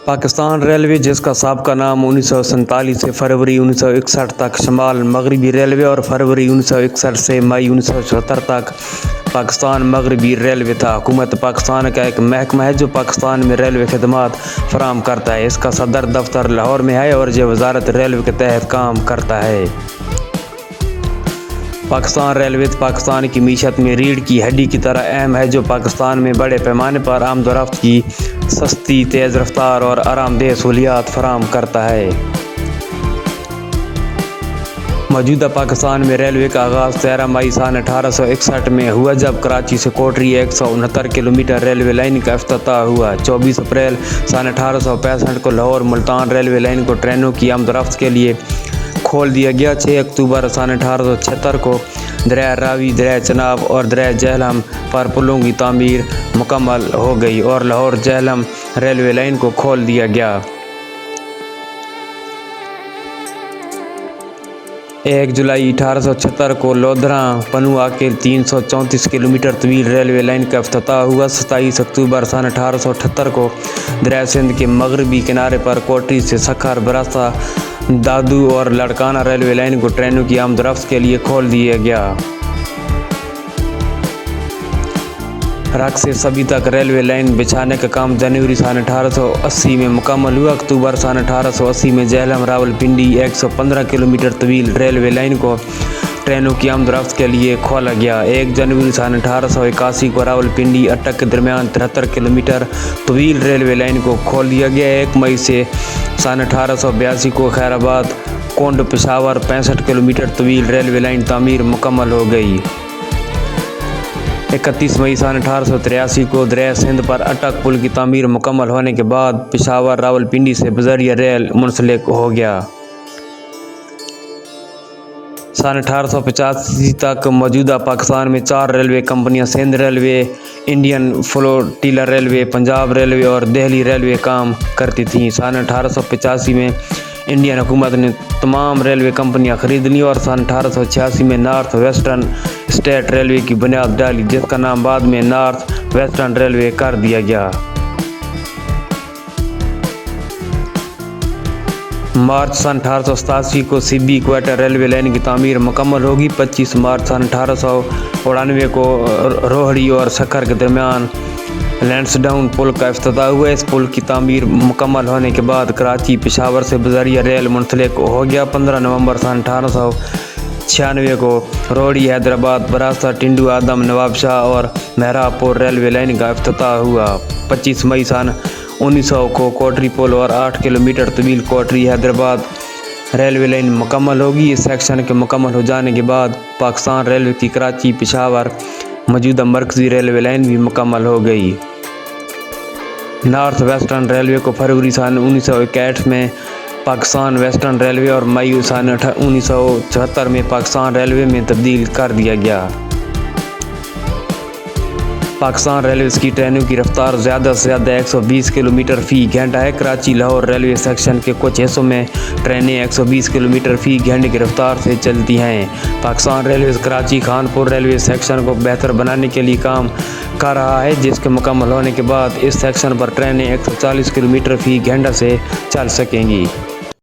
Pakistan railway, जिसका साबका नाम 1947 से फरवरी 1961 तक शमाल मगरबी रेलवे और फरवरी 1961 से मई 1974 तक पाकिस्तान मगरबी रेलवे था, हुकूमत पाकिस्तान का एक महकमा है जो पाकिस्तान में रेलवे खदमात फराहम करता है। इसका सदर दफ्तर लाहौर में है और ये वजारत रेलवे के तहत काम करता है। पाकिस्तान रेलवे पाकिस्तान की मीशत में रीढ़ की हड्डी की तरह अहम है, जो पाकिस्तान में बड़े पैमाने पर आमदोरफ्त की सस्ती, तेज़ रफ्तार और आरामदेह सहूलियात फराहम करता है। मौजूदा पाकिस्तान में रेलवे का आगाज़ 13 मई सन 1861 में हुआ, जब कराची से कोटरी 169 किलोमीटर रेलवे लाइन का इफ्तिताह हुआ। 24 अप्रैल सन 1865 को लाहौर मुल्तान रेलवे लाइन को ट्रेनों की आमदोरफ्त के लिए खोल दिया गया। 6 अक्टूबर सन 1876 को दरिया रावी, दरिया चनाब और दरिया जहलम पर पुलों की तामीर मुकम्मल हो गई और लाहौर जहलम रेलवे लाइन को खोल दिया गया। 1 जुलाई 1876 को लोधरा पनुआ के 334 किलोमीटर तवील रेलवे लाइन का इफ्तिताह हुआ। 27 अक्टूबर सन 1878 को दरिया सिंध के मगरबी किनारे पर कोटरी से सखर, बरासा, दादू और लड़काना रेलवे लाइन को ट्रेनों की आमदोरफ्त के लिए खोल दिया गया। रख से सभी तक रेलवे लाइन बिछाने का काम जनवरी सन 1880 में मुकम्मल हुआ। अक्टूबर सन 1880 में जहलम रावलपिंडी 115 किलोमीटर तवील रेलवे लाइन को ट्रेनों की आमदोरफ्त के लिए खोला गया। 1 जनवरी सन 1881 को रावलपिंडी अटक के दरमियान 73 किलोमीटर तवील रेलवे लाइन को खोल दिया गया। 1 मई से सन 1882 को खैराबाद कोंड पेशावर 65 किलोमीटर तवील रेलवे लाइन तामीर मुकम्मल हो गई। 31 मई सन 1883 को दरिया सिंध पर अटक पुल की तामीर मुकम्मल होने के बाद पेशावर रावलपिंडी से बजरिया रेल मुंसलिक हो गया। सन 1885 तक मौजूदा पाकिस्तान में 4 रेलवे कंपनियां Sindh railway, Indian flotilla railway, Punjab railway और दिल्ली रेलवे काम करती थीं। सन 1885 में इंडियन हुकूमत ने तमाम रेलवे कंपनियां खरीद लीं और सन 1886 में नॉर्थ वेस्टर्न स्टेट रेलवे की बुनियाद डाली, जिसका नाम बाद में नॉर्थ वेस्टर्न रेलवे कर दिया गया। मार्च सन 1887 को सिब्बी क्वेटा रेलवे लाइन की तामीर मुकम्मल होगी। 25 मार्च सन 1899 को रोहड़ी और सखर के दरमियान लैंसडाउन पुल का इफ्तिताह हुआ। इस पुल की तामीर मुकम्मल होने के बाद कराची पेशावर से बजरिया रेल मुंसलिक हो गया। 15 नवंबर सन 1896 को रोहड़ी, हैदराबाद, बरासा, टिंडू, आदम, नवाबशाह और मेहरापुर रेलवे लाइन का इफ्तिताह हुआ। 25 मई सन 1900 को कोटरी पुल और 8 किलोमीटर तवील कोटरी हैदराबाद रेलवे लाइन मुकम्मल होगी। इस सेक्शन के मुकम्मल हो जाने के बाद पाकिस्तान रेलवे की कराची पेशावर मौजूदा मरकज़ी रेलवे लाइन भी मुकम्मल हो गई। नॉर्थ वेस्टर्न रेलवे को फरवरी सन 1961 में पाकिस्तान वेस्टर्न रेलवे और मई सन 1974 में पाकिस्तान रेलवे में तब्दील कर दिया गया। पाकिस्तान रेलवे की ट्रेनों की रफ्तार ज़्यादा से ज़्यादा 120 किलोमीटर फ़ी घंटा है। कराची लाहौर रेलवे सेक्शन के कुछ हिस्सों में ट्रेनें 120 किलोमीटर फ़ी घंटे की रफ्तार से चलती हैं। Pakistan railway Karachi Khanpur railway section को बेहतर बनाने के लिए काम कर रहा है, जिसके मुकम्मल होने के बाद इस सेक्शन पर ट्रेनें 140 किलोमीटर फ़ी घंटा से चल सकेंगी।